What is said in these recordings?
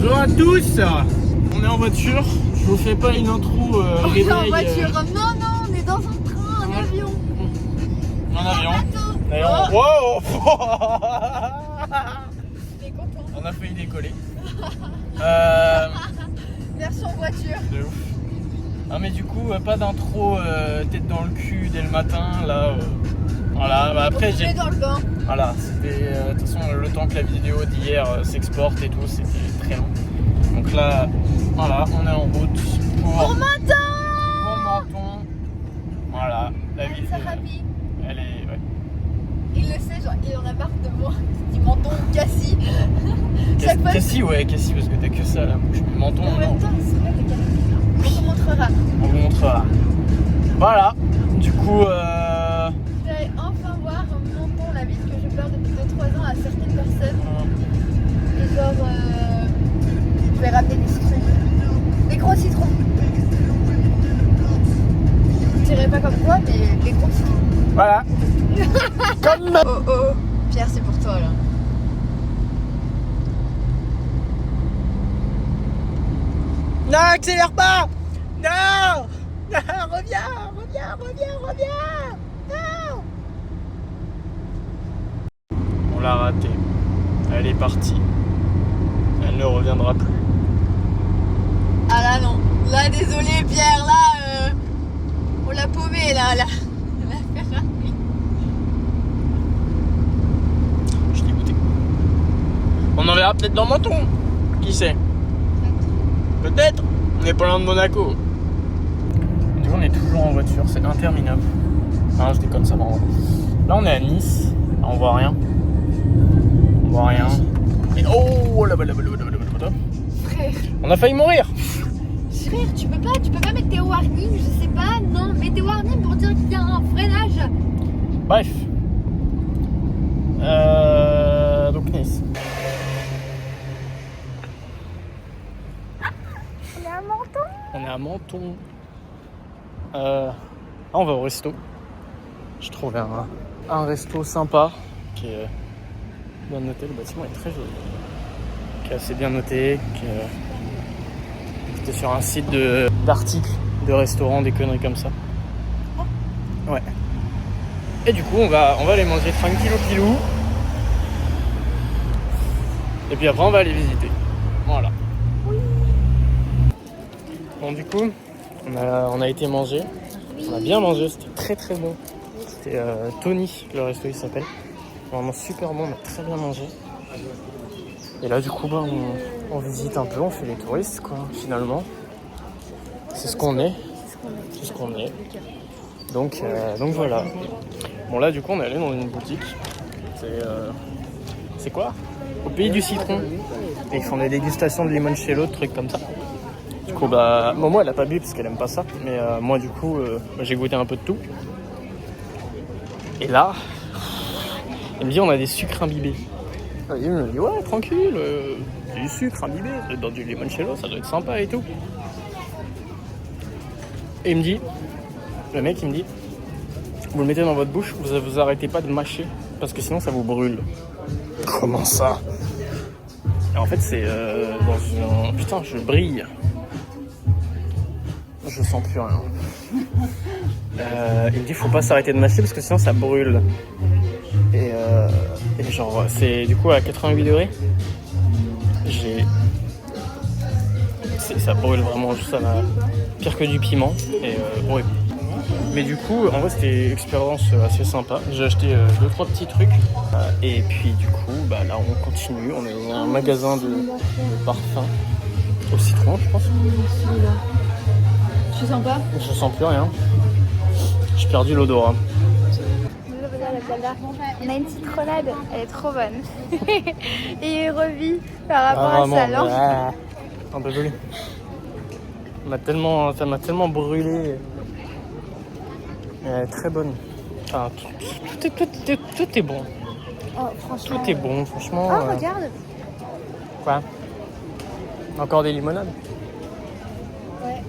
Bonjour à tous. On est en voiture. Je vous fais pas une intro réveil. En voiture. Non, non, on est dans un train, un avion. Un avion. D'ailleurs, Wow. t'es content. On a failli décoller. Version voiture. De ouf. Ah mais du coup pas d'intro tête dans le cul dès le matin là. Voilà. Bah, après On est dans le bain. Voilà, c'était de toute façon le temps que la vidéo d'hier s'exporte et tout, c'était très long. Donc là, voilà, on est en route pour Menton. Menton. Voilà, la vie. Sarabi. Elle est. Ouais. Il le sait, genre, il en a marre de moi. Il dit Menton ou Cassis. Chaque fois. Cassis, ouais, Cassis, parce que t'as que ça à la bouche. Mais Menton, En même non. temps, c'est vrai, t'es calme. On te montrera. On vous montrera. Voilà, du coup. Je vais enfin voir Menton, la ville que je peur depuis 2-3 ans à certaines personnes. Et genre, je vais ramener des citrons. Des gros citrons. Je dirais pas comme toi, mais des gros citrons. Voilà. Comme. Oh oh, Pierre, c'est pour toi là. Non, accélère pas. Non. Non, reviens. Non. On l'a raté. Elle est partie. Elle ne reviendra plus. Ah là non, là désolé Pierre, là on l'a paumé là, la Ferrari. Je suis dégoûté. On en verra peut-être dans Menton. Qui sait? Peut-être. On n'est pas loin de Monaco. Du coup, on est toujours en voiture. C'est interminable. Non, je déconne, ça va. Là, on est à Nice. On voit rien. On voit rien. Et oh là-bas. Frère, On a failli mourir. frère, tu peux pas mettre tes warnings, je sais pas, non, mets tes warnings pour dire qu'il y a un freinage. Bref. Donc Nice. On est à Menton. On est à Menton. Là, on va au resto. Je trouve un resto sympa qui est bien noté. Le bâtiment est très joli. Qui est assez bien noté. C'était sur un site d'articles de restaurants, des conneries comme ça. Ouais. Et du coup, on va aller manger tranquille au pilou. Et puis après, on va aller visiter. Voilà. Bon, du coup, on a été manger. On a bien mangé, c'était très très bon. C'était Tony, le resto il s'appelle. Vraiment super bon, on a très bien mangé. Et là, du coup, bah, on visite un peu, on fait les touristes, quoi, finalement. C'est ce qu'on est. C'est ce qu'on est. Donc voilà. Bon, là, du coup, on est allé dans une boutique. C'est quoi? Au pays du citron. Et ils font des dégustations de limoncello, de trucs comme ça. Du coup, bah, Momo, elle a pas bu parce qu'elle aime pas ça. Mais moi, du coup, j'ai goûté un peu de tout. Et là, elle me dit, on a des sucres imbibés. Il me dit, ouais, tranquille, du sucre imbibé, dans du limoncello, ça doit être sympa et tout. Et il me dit, le mec, il me dit, vous le mettez dans votre bouche, vous arrêtez pas de mâcher, parce que sinon ça vous brûle. Comment ça? Et en fait, c'est dans un... Putain, je brille. Je sens plus rien. Il me dit, faut pas s'arrêter de mâcher, parce que sinon ça brûle. Et genre, c'est du coup à 88 degrés. Ça brûle vraiment, ça m'a pire que du piment. Et ouais. Mais du coup, en vrai, c'était une expérience assez sympa. J'ai acheté 2-3 petits trucs. Et puis du coup, bah, là, on continue. On est dans un magasin de parfum au citron, je pense. Tu sens pas? Je sens plus rien. J'ai perdu l'odorat. On a une citronnade, elle est trop bonne. Et il revit par rapport à sa langue. Un peu brûlé. Ça m'a tellement brûlé. Elle est très bonne. Enfin, tout est bon. Oh, franchement. Tout est bon, franchement. Oh, regarde. Quoi? Encore des limonades? Ouais.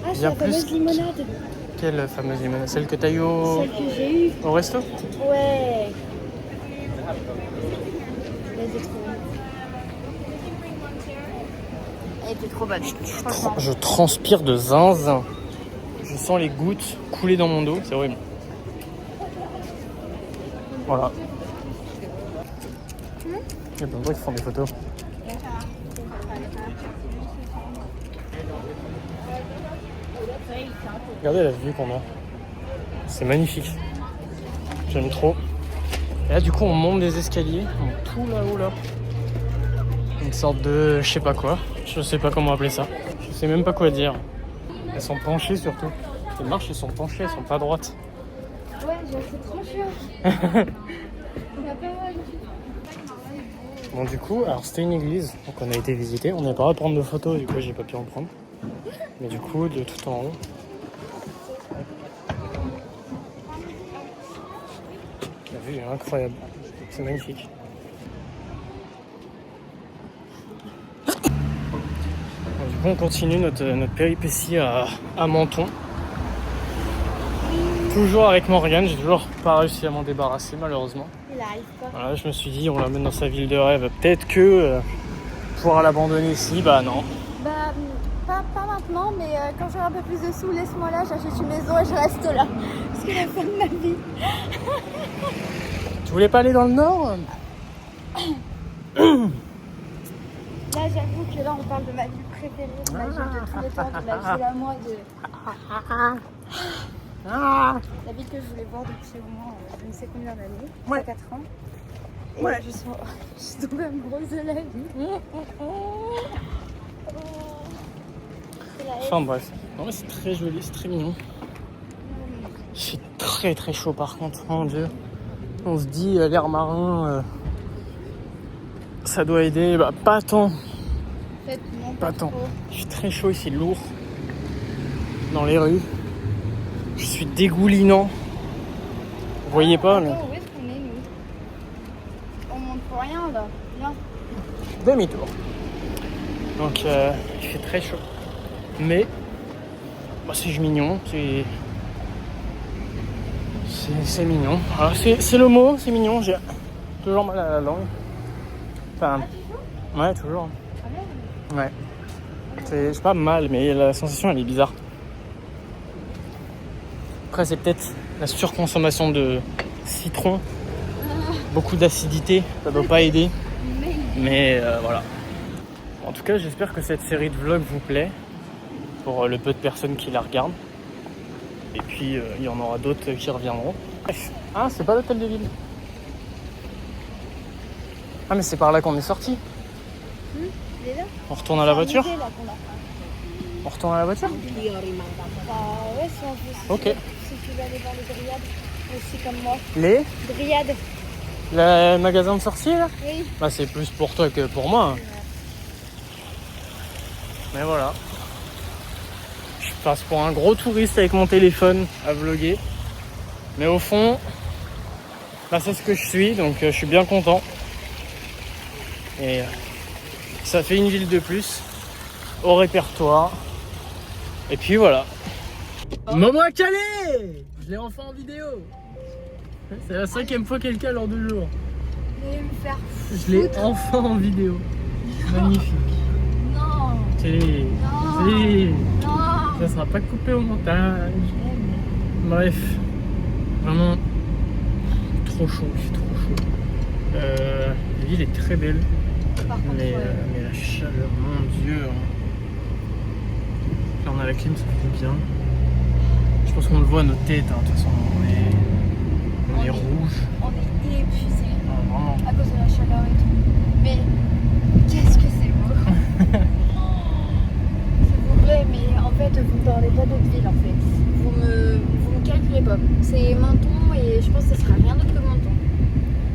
Ah, c'est Bien la fameuse plus. limonade. Quelle fameuse limonade? Celle que t'as eu au Celle que j'ai eue. resto? Ouais. Vas-y, trop bon. était trop bonne. Franchement. Je transpire de zinzin. Je sens les gouttes couler dans mon dos, c'est horrible. Voilà. Il y a plein de gens qui font des photos. Regardez la vue qu'on a. C'est magnifique. J'aime trop. Et là, du coup, on monte des escaliers. On monte tout là-haut, là. Une sorte de... je sais pas quoi. Je sais pas comment appeler ça. Je sais même pas quoi dire. Elles sont penchées, surtout. Les marches, elles sont penchées, elles sont pas droites. Ouais, c'est trop chiant. On a pas mal. Bon, du coup, alors c'était une église. Donc on a été visiter. On n'a pas à prendre de photos, du coup, j'ai pas pu en prendre. Mais du coup, de tout en haut. La vue est incroyable. C'est magnifique. Bon, du coup, on continue notre péripétie à Menton. Toujours avec Morgane, j'ai toujours pas réussi à m'en débarrasser malheureusement. Il arrive pas. Voilà, je me suis dit, on l'amène dans sa ville de rêve. Peut-être que pouvoir l'abandonner ici, bah non. Bah, pas maintenant, mais quand j'aurai un peu plus de sous, laisse-moi là, j'achète une maison et je reste là. Parce que la fin de ma vie. Tu voulais pas aller dans le nord? Là, j'avoue que là, on parle de ma ville préférée, de ma ville de tous les temps, de ma ville à moi, de la ville que je voulais voir depuis au moins je ne sais combien d'années, Ouais. 4 ans. Et Ouais. je suis tombée amoureuse de la vie. C'est la haine. Enfin bref. Non mais c'est très joli, c'est très mignon. Il fait très très chaud par contre, mon dieu. On se dit l'air marin, ça doit aider, bah pas tant. Peut-être non, Pas tant. trop. Il fait très chaud ici, lourd. Dans les rues. Je suis dégoulinant. Vous voyez pas mais... Attends, où est-ce qu'on est, nous? On monte pour rien, là. Viens. Demi-tour. Donc il fait très chaud. Mais bah, c'est mignon, c'est mignon. Alors, c'est le mot, c'est mignon, j'ai toujours mal à la langue. Enfin, ouais, toujours. Ah, merde. Ouais. C'est pas mal, mais la sensation elle est bizarre. Après c'est peut-être la surconsommation de citron. Beaucoup d'acidité, ça doit pas aider. Mais voilà. En tout cas, j'espère que cette série de vlogs vous plaît. Pour le peu de personnes qui la regardent. Et puis, il y en aura d'autres qui reviendront. Bref. Ah, c'est pas l'hôtel de ville. Ah, mais c'est par là qu'on est sorti. Il est là. On retourne à la voiture. C'est un musée, là, qu'on a fait. On retourne à la voiture. Bah ouais, si on veut. Ok. Si tu veux aller voir les dryades, aussi comme moi. Les Dryades. Le magasin de sorciers là. Oui. Bah, c'est plus pour toi que pour moi. Mais voilà. Je passe pour un gros touriste avec mon téléphone à vlogger. Mais au fond, bah, c'est ce que je suis, donc je suis bien content. Et ça fait une ville de plus au répertoire. Et puis voilà. Momo à Calais. Je l'ai enfin en vidéo. C'est la 5e fois qu'elle cale en 2 jours. Je vais me faire Je l'ai enfin en vidéo. Magnifique. Non. Si. Non. Si. Non. Ça sera pas coupé au montage. Bref. Vraiment trop chaud, il fait trop chaud. La ville est très belle. Par contre, Mais la chaleur, mon dieu. Là on a la clim, ça fait du bien. Je pense qu'on le voit à nos têtes, hein, de toute façon. On est rouge. on est épuisé Vraiment. à cause de la chaleur et tout. Mais qu'est-ce que c'est beau. S'il vous plaît, mais en fait, vous ne parlez pas d'autre ville en fait. Vous me calculez pas. C'est Menton et je pense que ce sera rien d'autre que Menton.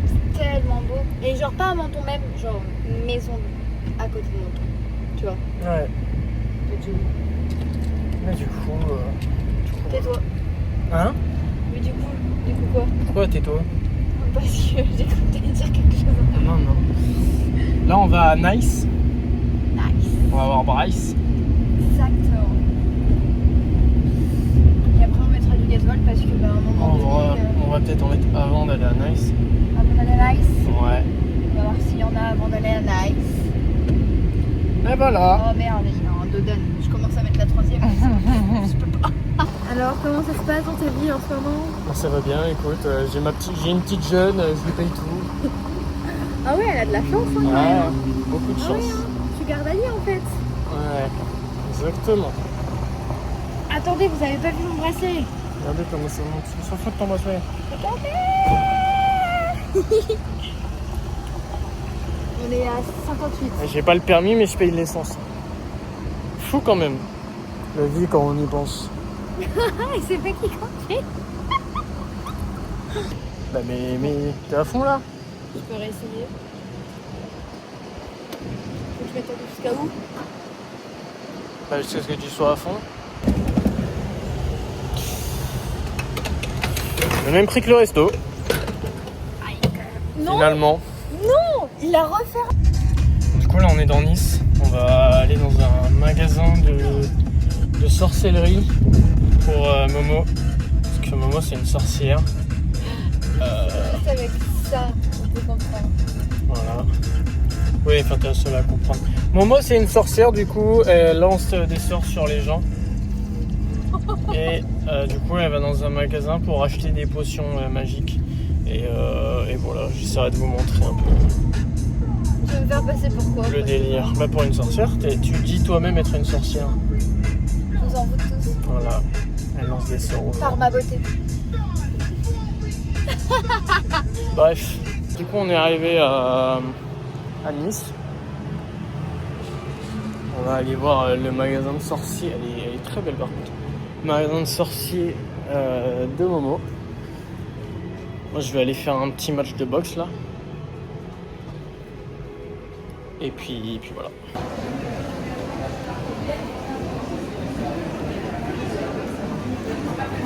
C'est tellement beau. Et genre pas à Menton même, genre maison à côté de Menton. Tu vois. Ouais. Donc, Mais du coup. tais-toi. Hein? Mais du coup quoi? Pourquoi tais-toi? Parce que j'ai cru que t'allais dire quelque chose. Non, non. Là on va à Nice. Nice. On va voir Bryce. Exactement. Et après on mettra du gasoil parce que bah, à un moment donné, On va peut-être en mettre avant d'aller à Nice. avant d'aller à Nice, Ouais. on va voir s'il y en a avant d'aller à Nice. Mais Et voilà. Oh merde, il y a un dodane. Je commence à mettre la troisième. Je peux pas. Alors, comment ça se passe dans ta vie en ce moment? Ça va bien, écoute, j'ai une petite jeune, je lui paye tout. Ah ouais, elle a de la chance, hein, quand Ouais, même. beaucoup de Ah oui, chance. hein. Tu gardes Ali en fait. Ouais, exactement. Attendez, vous avez pas vu mon bracelet? Regardez comment ça monte. On s'en fout de ton bracelet. Regardez. On est à 58. J'ai pas le permis, mais je paye l'essence. Fou quand même. La vie quand on y pense. Il s'est fait qui conduit. Bah mais t'es à fond là? Je peux réessayer. Faut que je mette jusqu'à où? Bah jusqu'à ce que tu sois à fond. Le même prix que le resto, Non, finalement. non, il a refait. Du coup là on est dans Nice. On va aller dans un magasin de sorcellerie pour Momo. Parce que Momo c'est une sorcière. Juste avec ça, on peut comprendre. Voilà. Oui, enfin t'es la seule à comprendre. Momo c'est une sorcière, du coup elle lance des sorts sur les gens. Et du coup elle va dans un magasin pour acheter des potions magiques. Et voilà, j'essaierai de vous montrer un peu Je vais me faire passer pour quoi? le délire. Bah pour une sorcière, tu dis toi-même être une sorcière. Je vous en veux tous. Voilà, elle lance des sorts aux gens. Par ma beauté. Bref, du coup on est arrivé à Nice. On va aller voir le magasin de sorciers. Elle est très belle par contre. Magasin de sorciers de Momo. Moi je vais aller faire un petit match de boxe là. Et puis voilà.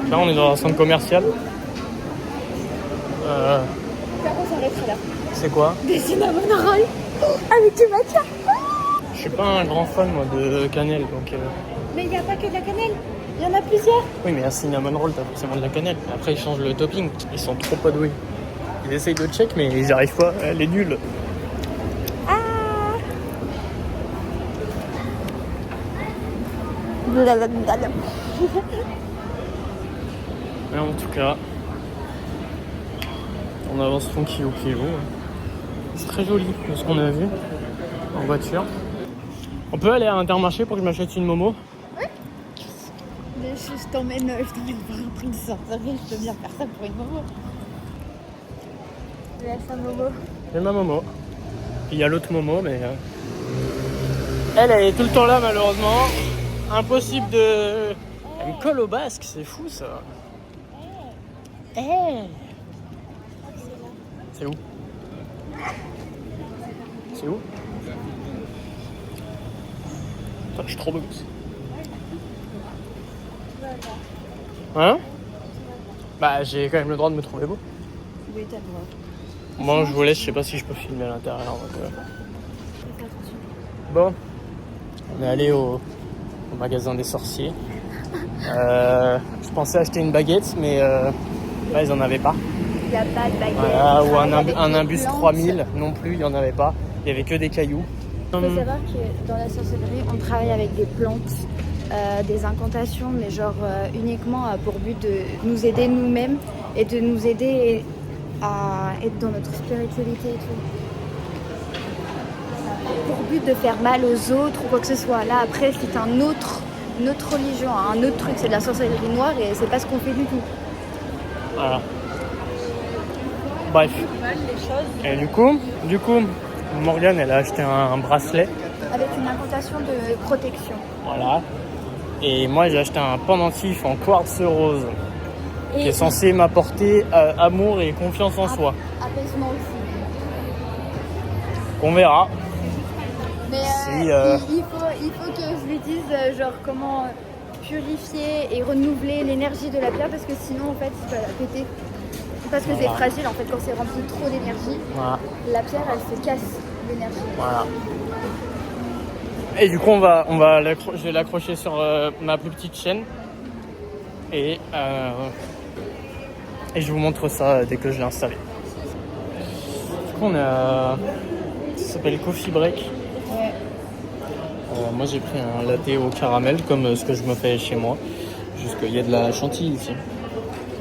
Là on est dans un centre commercial. Par contre, ça reste là. C'est quoi? Des cinnamon rolls avec du matcha. Je suis pas un grand fan moi de cannelle donc. Mais il n'y a pas que de la cannelle. Il y en a plusieurs. Oui mais un cinnamon roll t'as forcément de la cannelle. Après ils changent le topping. Ils sont trop pas doués. Ils essayent de check mais ils n'y arrivent pas. Elle est nulle. Mais en tout cas, on avance tranquille au kilo. C'est très joli de ce qu'on a vu en voiture. On peut aller à Intermarché pour que je m'achète une Momo? Mais je t'emmène voir un prix de sorcellerie. Je peux bien faire ça pour une Momo. Je laisse un Momo. J'ai ma Momo. Puis il y a l'autre Momo, mais elle est tout le temps là malheureusement. Impossible de... Elle me colle au basque, c'est fou ça. C'est où? C'est où? Putain, je suis trop beau. Hein? Bah j'ai quand même le droit de me trouver beau. Oui, t'as le droit. Moi je vous laisse, je sais pas si je peux filmer à l'intérieur. Donc, Bon, on est allé au magasin des sorciers. Je pensais acheter une baguette, mais là ils en avaient pas. Il n'y a pas de baguette. Voilà, ou un des imbus plantes. 3000 non plus, il y en avait pas. Il y avait que des cailloux. Il faut savoir que dans la sorcellerie, on travaille avec des plantes, des incantations, mais genre uniquement pour but de nous aider nous-mêmes et de nous aider à être dans notre spiritualité et tout. Pour but de faire mal aux autres ou quoi que ce soit. Là après, c'est une autre religion, un autre truc, c'est de la sorcellerie noire et c'est pas ce qu'on fait du tout. Voilà. Bref. Et du coup, Morgane, elle a acheté un bracelet. Avec une incantation de protection. Voilà. Et moi, j'ai acheté un pendentif en quartz rose. Qui est censé m'apporter amour et confiance en soi. Apaisement aussi. On verra. Mais Si, il faut que je lui dise genre comment purifier et renouveler l'énergie de la pierre parce que sinon en fait il va la péter. Parce que Voilà. c'est fragile en fait quand c'est rempli trop d'énergie, Voilà. la pierre elle se casse l'énergie. Voilà. Et du coup, je vais l'accrocher sur ma plus petite chaîne. Et je vous montre ça dès que je l'ai installé. Du coup, on a... Ça s'appelle Coffee Break. Ouais. moi j'ai pris un latte au caramel comme ce que je me fais chez moi. Juste qu'il y a de la chantilly ici.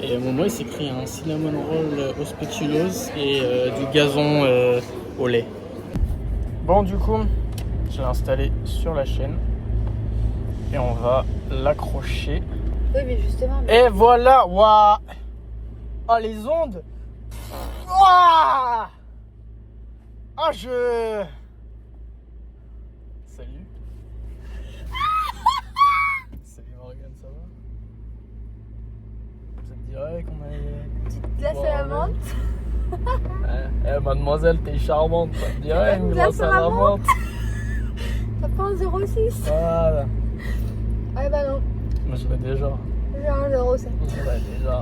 Et Momo il s'est pris un cinnamon roll au spéculoos et du gazon au lait. Bon du coup, je l'ai installé sur la chaîne et on va l'accrocher. Oui mais justement. Et voilà, waouh. Oh les ondes. Waouh. Ah je... Salut. Salut Morgane, ça va? Ça te dirait qu'on allait... Petite glace à la menthe. Mademoiselle, t'es charmante, ça te dirait une glace à la menthe? T'as pas un 06? Voilà. Ouais bah non. Moi je l'ai déjà. J'ai un 07. Je l'ai déjà.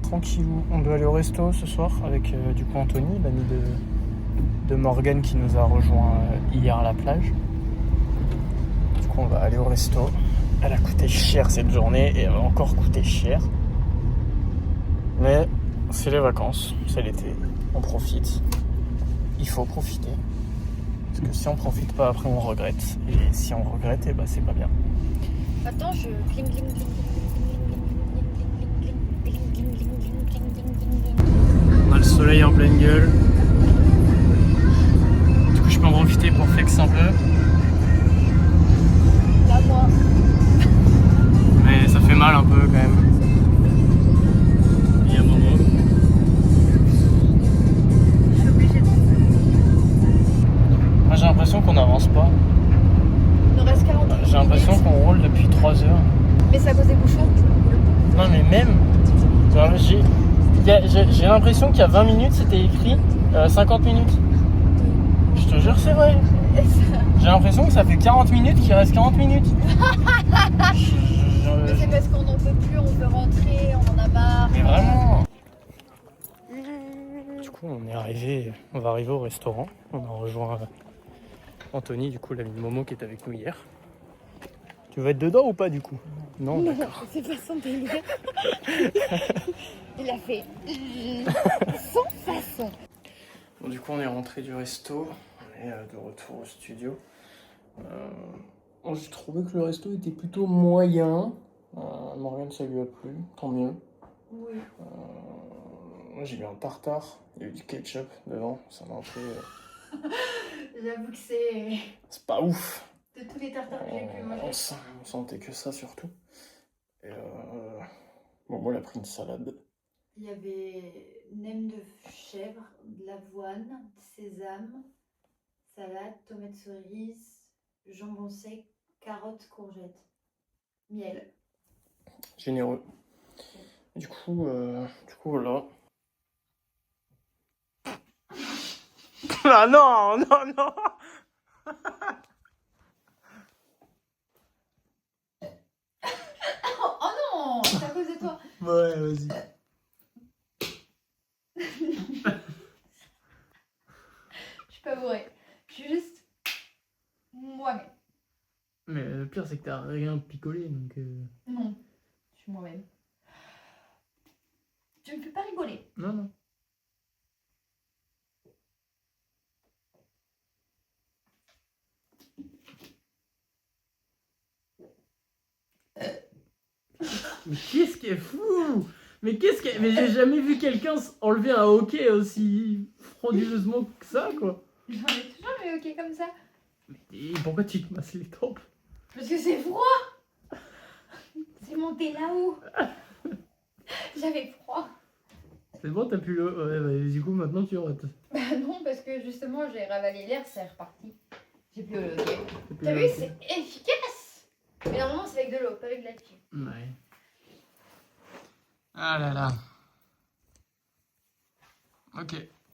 Tranquillou, on doit aller au resto ce soir avec du coup Anthony, l'ami de Morgane qui nous a rejoint hier à la plage. Du coup on va aller au resto. Elle a coûté cher cette journée et elle va encore coûter cher. Mais c'est les vacances, c'est l'été, on profite. Il faut profiter. Parce que si on profite pas après on regrette. Et si on regrette, eh ben, c'est pas bien. Attends, je cling cling cling. On a le soleil en pleine gueule. Du coup je peux en profiter pour flex un peu. Là moi. Mais ça fait mal un peu quand même. Il y a un moment. Je suis obligée de... Moi j'ai l'impression qu'on n'avance pas. Il nous reste 40 minutes. J'ai l'impression qu'on roule depuis 3 heures. Mais c'est à cause des bouchons. Non mais même. J'ai l'impression qu'il y a 20 minutes c'était écrit 50 minutes. Je te jure c'est vrai. J'ai l'impression que ça fait 40 minutes qu'il reste 40 minutes. Mais c'est parce qu'on n'en peut plus, on veut rentrer, on en a marre. Mais vraiment. Du coup on va arriver au restaurant. On a rejoint Anthony, du coup l'ami de Momo qui est avec nous hier. Tu vas être dedans ou pas du coup? Non, d'accord. C'est pas son délire. Il a fait sans façon. Bon, du coup on est rentré du resto. On est de retour au studio. J'ai trouvé que le resto était plutôt moyen. Morgane ça lui a plu, tant mieux. Oui. Moi j'ai eu un tartare, il y a eu du ketchup devant, ça m'a un peu... J'avoue que c'est... C'est pas ouf. De tous les tartares que j'ai pu manger. On sentait que ça surtout. Et bon, moi, elle a pris une salade. Il y avait nem de chèvre, de l'avoine, sésame, salade, tomate cerise, jambon sec, carottes, courgettes, miel. Généreux. Du coup, voilà. Ah non, non, non. Oh non, c'est à cause de toi. Ouais, vas-y. Je suis pas bourrée. Je suis juste moi-même. Mais le pire, c'est que t'as rien picolé, donc... Non, je suis moi-même. Tu me fais pas rigoler. Non, non. Mais qu'est-ce qui est fou? Mais j'ai jamais vu quelqu'un enlever un hockey aussi frauduleusement que ça, quoi. J'en ai toujours vu ok comme ça. Et pourquoi tu te masses les tempes? Parce que c'est froid. C'est monté là-haut. J'avais froid. C'est bon, t'as pu le... Ouais, bah, du coup, maintenant tu rates. Bah non, parce que justement, j'ai ravalé l'air, c'est reparti. J'ai plus le hockey. T'as pu T'as le vu, hockey. c'est efficace. Mais normalement, c'est avec de l'eau, pas avec de la tige. Ouais. Ah là là. Ok.